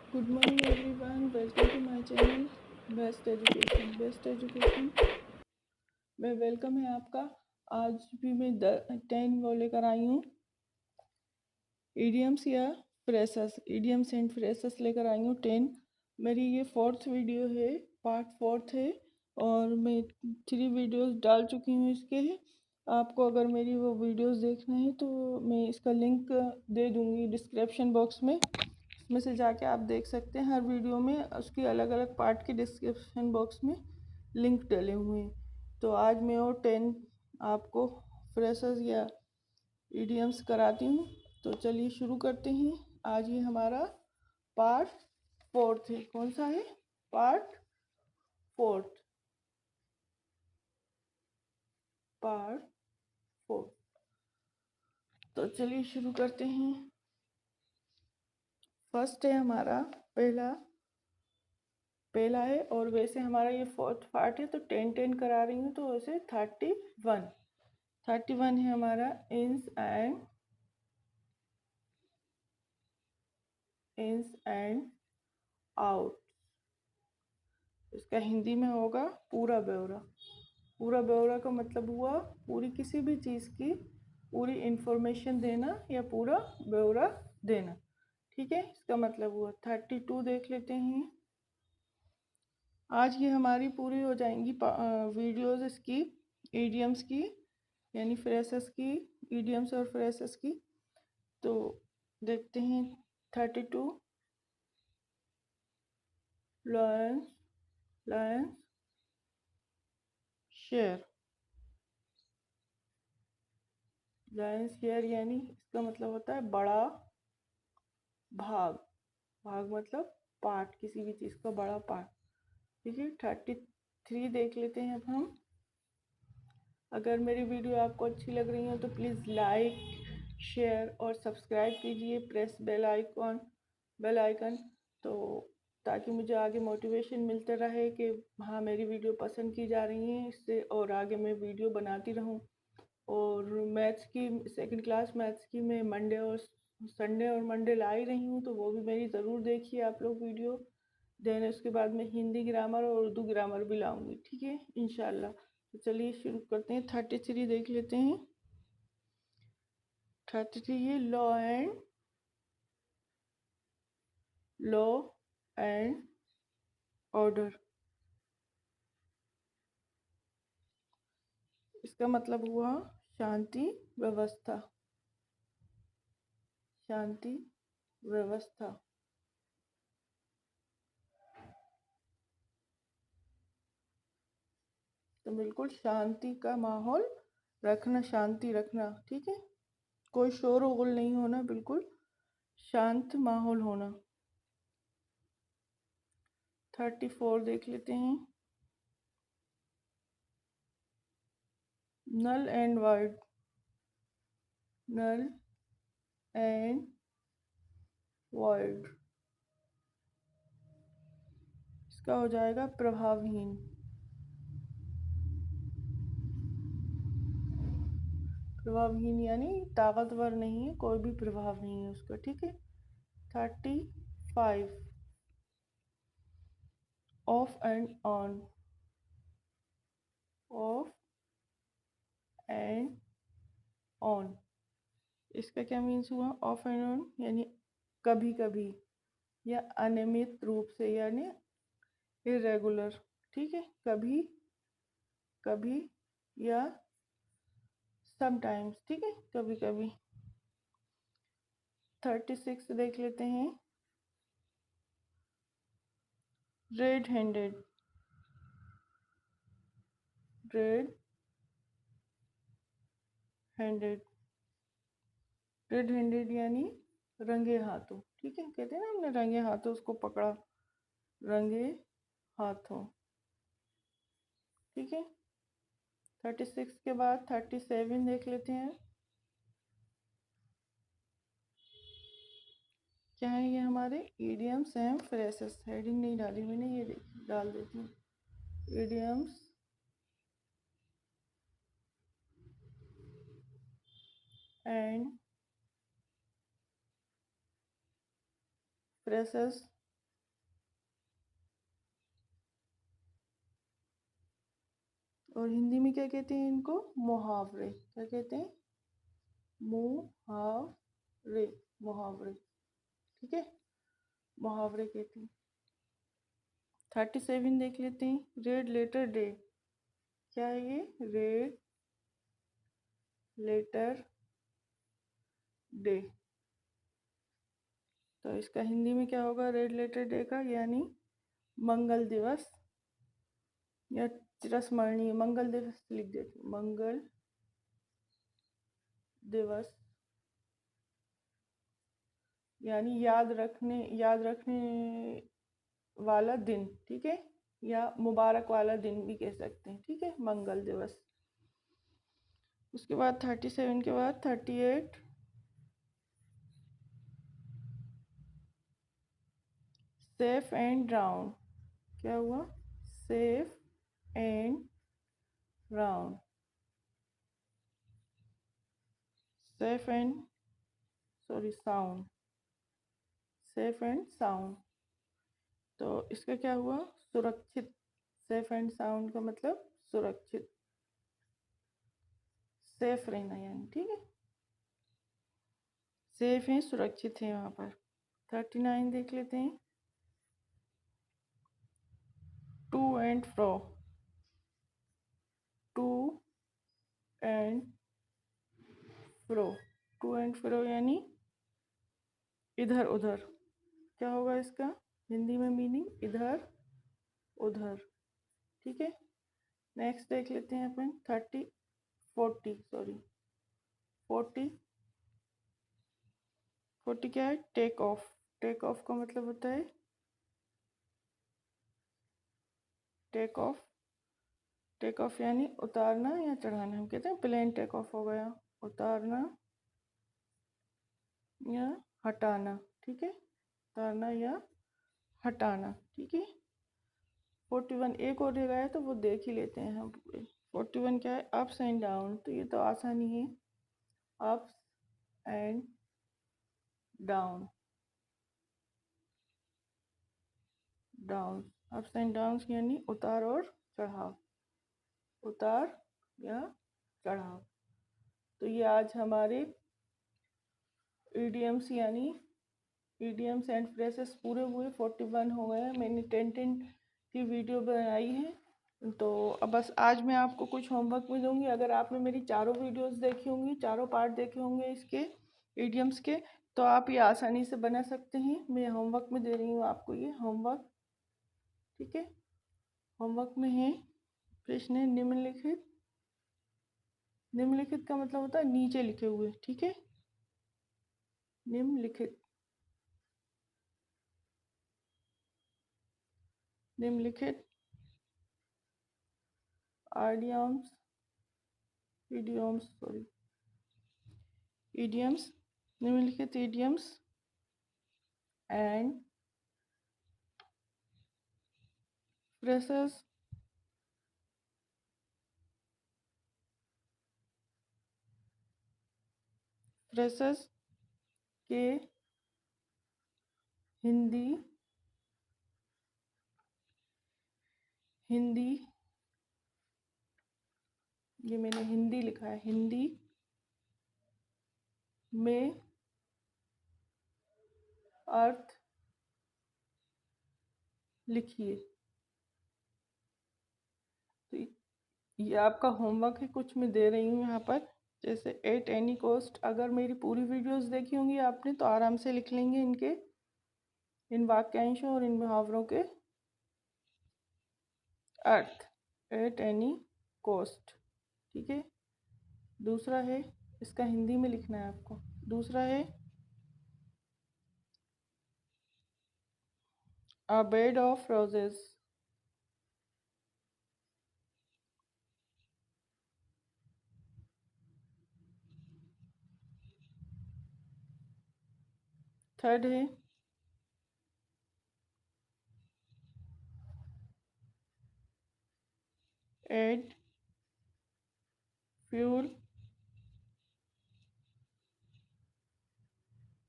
Good morning everyone, welcome to my channel best education में welcome है आपका। आज भी मैं 10 वो लेकर आई हूँ, इडियम्स या फ्रेसेस, इडियम्स एंड फ्रेसेस लेकर आई हूँ 10। मेरी ये 4th वीडियो है, पार्ट 4 है और मैं 3 वीडियोस डाल चुकी हूँ इसके। आपको अगर मेरी वो वीडियोस देखना है तो मैं इसका लिंक दे दूँगी डिस्क्रिप्शन बॉक्स में, उसमें से जाके आप देख सकते हैं। हर वीडियो में उसकी अलग अलग पार्ट के डिस्क्रिप्शन बॉक्स में लिंक डले हुए हैं। तो आज मैं और 10 आपको फ्रेशर्स या इडियम्स कराती हूँ। तो चलिए शुरू करते हैं। आज ये हमारा पार्ट 4 है। कौन सा है? पार्ट 4। पार्ट 4। तो चलिए शुरू करते हैं। फर्स्ट है हमारा पहला है, और वैसे हमारा ये 4th पार्ट है तो 10 करा रही हूँ, तो वैसे 31 है हमारा इन्स एंड आउट। इसका हिंदी में होगा पूरा ब्यौरा। पूरा ब्यौरा का मतलब हुआ पूरी किसी भी चीज़ की पूरी इंफॉर्मेशन देना या पूरा ब्यौरा देना। ठीक है, इसका मतलब हुआ। 32 देख लेते हैं। आज ये हमारी पूरी हो जाएंगी वीडियोस इसकी, ईडियम्स की, यानी फ्रेसेस की, ईडियम्स और फ्रेसेस की। तो देखते हैं 32। Lions share. लायंस शेयर यानी इसका मतलब होता है बड़ा भाग। भाग मतलब पार्ट, किसी भी चीज़ का बड़ा पार्ट। ठीक है, 33 देख लेते हैं अब हम। अगर मेरी वीडियो आपको अच्छी लग रही हो तो प्लीज़ लाइक, शेयर और सब्सक्राइब कीजिए। प्रेस बेल आइकन, तो ताकि मुझे आगे मोटिवेशन मिलते रहे कि हाँ मेरी वीडियो पसंद की जा रही है इससे, और आगे मैं वीडियो बनाती रहूँ। और मैथ्स की सेकंड क्लास मैथ्स की मैं संडे और मंडे ला ही रही हूँ, तो वो भी मेरी ज़रूर देखिए आप लोग वीडियो। देन उसके बाद मैं हिंदी ग्रामर और उर्दू ग्रामर भी लाऊंगी, ठीक है, इंशाल्लाह। तो चलिए शुरू करते हैं। 33 देख लेते हैं। 33 ये लॉ एंड ऑर्डर। इसका मतलब हुआ शांति व्यवस्था। शांति व्यवस्था। तो बिल्कुल शांति का माहौल रखना, शांति रखना, ठीक है। कोई शोर वोर नहीं होना, बिल्कुल शांत माहौल होना। 34 देख लेते हैं। Null and void. Null and void, इसका हो जाएगा प्रभावहीन। प्रभावहीन यानी ताकतवर नहीं है, कोई भी प्रभाव नहीं है उसका, ठीक है। 35 of and on. Of and on, इसका क्या मीन्स हुआ? ऑफ एंड ऑन यानी कभी कभी या अनियमित रूप से, यानी इरेगुलर, ठीक है। कभी कभी या समटाइम्स, ठीक है, कभी कभी। 36 देख लेते हैं। Red handed. Red handed. Red handed यानी रंगे हाथों, ठीक है। कहते हैं ना हमने रंगे हाथों उसको पकड़ा, रंगे हाथों, ठीक है। 36 के बाद 37 देख लेते हैं। क्या है ये? हमारे इडियम्स एंड फ्रेसेस। हेडिंग नहीं डाली मैंने, ये डाल देती हूँ, इडियम्स एंड फ्रेसेस और हिंदी में क्या कहते हैं इनको? मुहावरे। क्या कहते हैं? मुहावरे। मुहावरे, ठीक है, मुहावरे कहते हैं। 37 देख लेते हैं। Red letter day. क्या है ये? Red letter day. तो इसका हिंदी में क्या होगा रेड लेटर डे का? यानी मंगल दिवस, या चिरस्मरणीय मंगल दिवस लिख देती हूँ, मंगल दिवस, यानी याद रखने वाला दिन, ठीक है, या मुबारक वाला दिन भी कह सकते हैं, ठीक है, मंगल दिवस। उसके बाद 37 के बाद 38 सेफ एंड ड्राउन। क्या हुआ? Safe and drown. Safe and sound. Safe and sound. तो इसका क्या हुआ? सुरक्षित। सेफ एंड साउंड का मतलब सुरक्षित, सेफ रहना यानी, ठीक है, सेफ है, सुरक्षित है वहाँ पर। 39 देख लेते हैं। To and fro. To and fro. To and fro यानी इधर उधर। क्या होगा इसका हिंदी में मीनिंग? इधर उधर, ठीक है। नेक्स्ट देख लेते हैं अपन 40 क्या है? Take off. टेक ऑफ का मतलब होता है टेक ऑफ। टेक ऑफ यानी उतारना या चढ़ाना। हम कहते हैं प्लेन टेक ऑफ हो गया, उतारना या हटाना, ठीक है, उतारना या हटाना, ठीक है। 41 एक और जगह है तो वो देख ही लेते हैं हम पूरे। 41 क्या है? Ups and down. तो ये तो आसानी है, ups and down. Down, ups and down यानी उतार और चढ़ाव, उतार या चढ़ाव। तो ये आज हमारे ईडियम्स यानी ईडियम्स एंड फ्रेजेस पूरे हुए। 41 हो गए। मैंने 10 की वीडियो बनाई है। तो अब बस आज मैं आपको कुछ होमवर्क भी दूंगी। अगर आपने मेरी चारों वीडियोस देखी होंगी, चारों पार्ट देखे होंगे इसके ईडियम्स के, तो आप ये आसानी से बना सकते हैं। मैं होमवर्क में दे रही हूँ आपको ये होमवर्क, ठीक है। होमवर्क में है प्रश्न निम्नलिखित। निम्नलिखित का मतलब होता है नीचे लिखे हुए, ठीक है। निम्नलिखित, निम्नलिखित आइडियम्स, idioms, निम्नलिखित idioms and phrases के हिंदी ये मैंने हिंदी लिखा है, हिंदी में अर्थ लिखिए। तो ये आपका होमवर्क है, कुछ मैं दे रही हूँ यहाँ पर। जैसे एट एनी कॉस्ट, अगर मेरी पूरी वीडियोस देखी होंगी आपने तो आराम से लिख लेंगे इनके, इन वाक्यांशों और इन मुहावरों के अर्थ, एट एनी कॉस्ट, ठीक है। दूसरा है, इसका हिंदी में लिखना है आपको। दूसरा है a bed of roses. Third है add fuel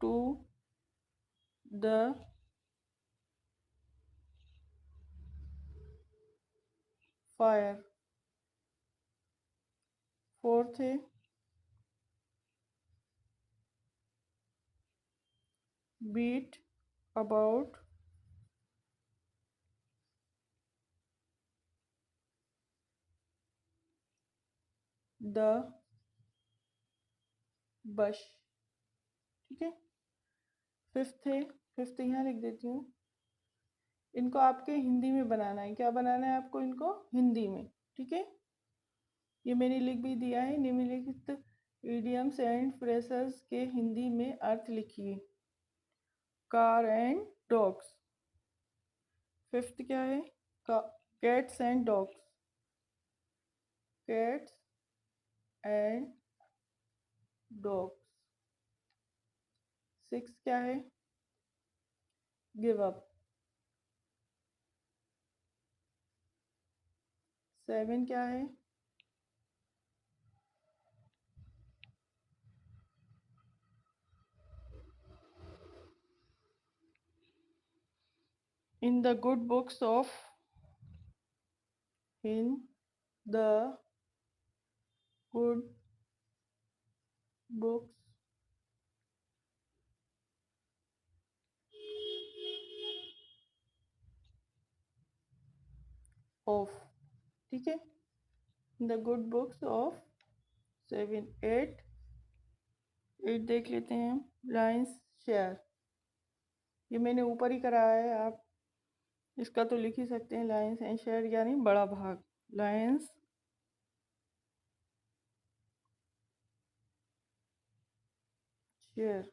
to the fire. Fourth है बीट अबाउट द बश। ठीक है। फिफ्थ है, फिफ्थ यहाँ लिख देती हूँ। इनको आपके हिंदी में बनाना है। क्या बनाना है आपको इनको? हिंदी में। ठीक है। ये मैंने लिख भी दिया है। निम्नलिखित इडियम्स एंड फ्रेजेस के हिंदी में अर्थ लिखिए। Car and dogs. फिफ्थ क्या है? Cats and dogs. Cats and dogs. Six क्या है? Give up. सेवन क्या है? In the good books of in the good books of. ठीक है। In the good books of. Seven. Eight. Eight देख लेते हैं हम। Lines share. ये मैंने ऊपर ही कराया है, आप इसका तो लिख ही सकते हैं। लाइन्स एंड शेयर यानी बड़ा भाग। Lines share.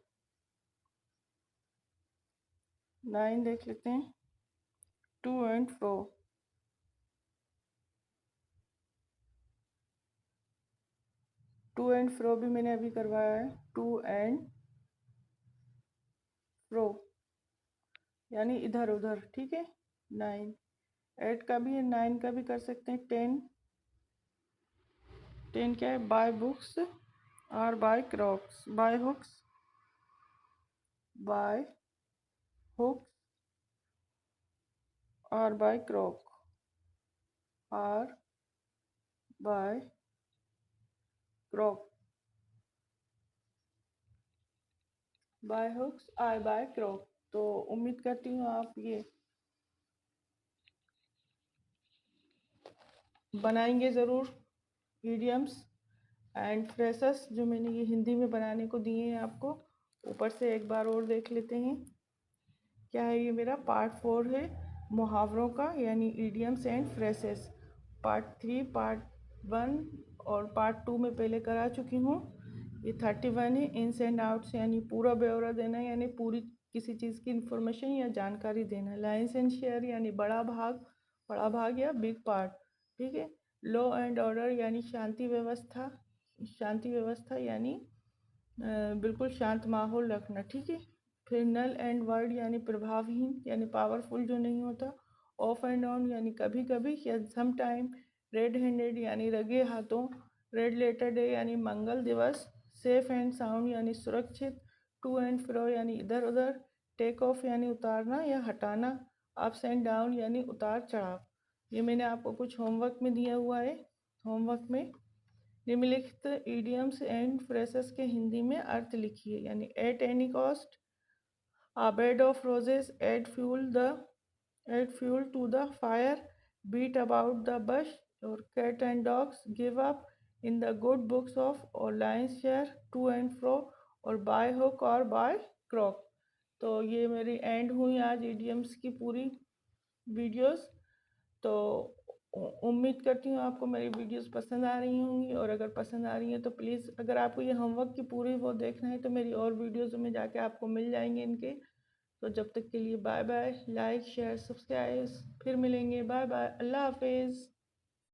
नाइन देख लेते हैं। To and fro. To and fro भी मैंने अभी करवाया है। टू एंड फ्रो यानी इधर उधर। ठीक है। नाइन। एट का भी है, नाइन का भी कर सकते हैं। टेन। टेन क्या है? बाय बुक्स और by crooks. By hooks. By hooks और बाय क्रॉक। और by crook. By hooks I by crook. तो उम्मीद करती हूँ आप ये बनाएंगे ज़रूर। इडियम्स एंड फ्रेजेस जो मैंने ये हिंदी में बनाने को दिए हैं आपको। ऊपर से एक बार और देख लेते हैं। क्या है? ये मेरा पार्ट 4 है मुहावरों का, यानी idioms and phrases. Part 3, part 1 और पार्ट 2 में पहले करा चुकी हूँ। ये 31 है। इन्स एंड आउट्स यानी पूरा ब्यौरा देना, यानी पूरी किसी चीज़ की इंफॉर्मेशन या जानकारी देना। लाइन्स एंड शेयर यानी बड़ा भाग या बिग पार्ट। ठीक है। लॉ एंड ऑर्डर यानी शांति व्यवस्था। शांति व्यवस्था यानी बिल्कुल शांत माहौल रखना। ठीक है। फिर नल एंड वर्ड यानी प्रभावहीन यानी पावरफुल जो नहीं होता। ऑफ एंड ऑन यानी कभी कभी या सम टाइम। रेड हैंडेड यानी रगे हाथों। रेड लेटर डे यानी मंगल दिवस। सेफ एंड साउंड यानी सुरक्षित। टू एंड फ्रो यानी इधर उधर। टेक ऑफ यानी उतारना या हटाना। अप्स एंड डाउन यानी उतार चढ़ाव। ये मैंने आपको कुछ होमवर्क में दिया हुआ है। होमवर्क में निम्नलिखित इडियम्स एंड फ्रेजेस के हिंदी में अर्थ लिखिए। यानी at any cost, a bed of roses, add fuel to the fire, beat about the bush, or cat and dogs, give up, in the good books of, or lions share, to and fro, और by hook और by crook। तो ये मेरी and हुई आज idioms की पूरी videos. तो उम्मीद करती हूँ आपको मेरी वीडियोस पसंद आ रही होंगी, और अगर पसंद आ रही हैं तो प्लीज़, अगर आपको ये होमवर्क की पूरी वो देखना है तो मेरी और वीडियोस में जाके आपको मिल जाएंगे इनके। तो जब तक के लिए bye bye. Like share subscribe. फिर मिलेंगे। Bye bye. अल्लाह हाफिज़।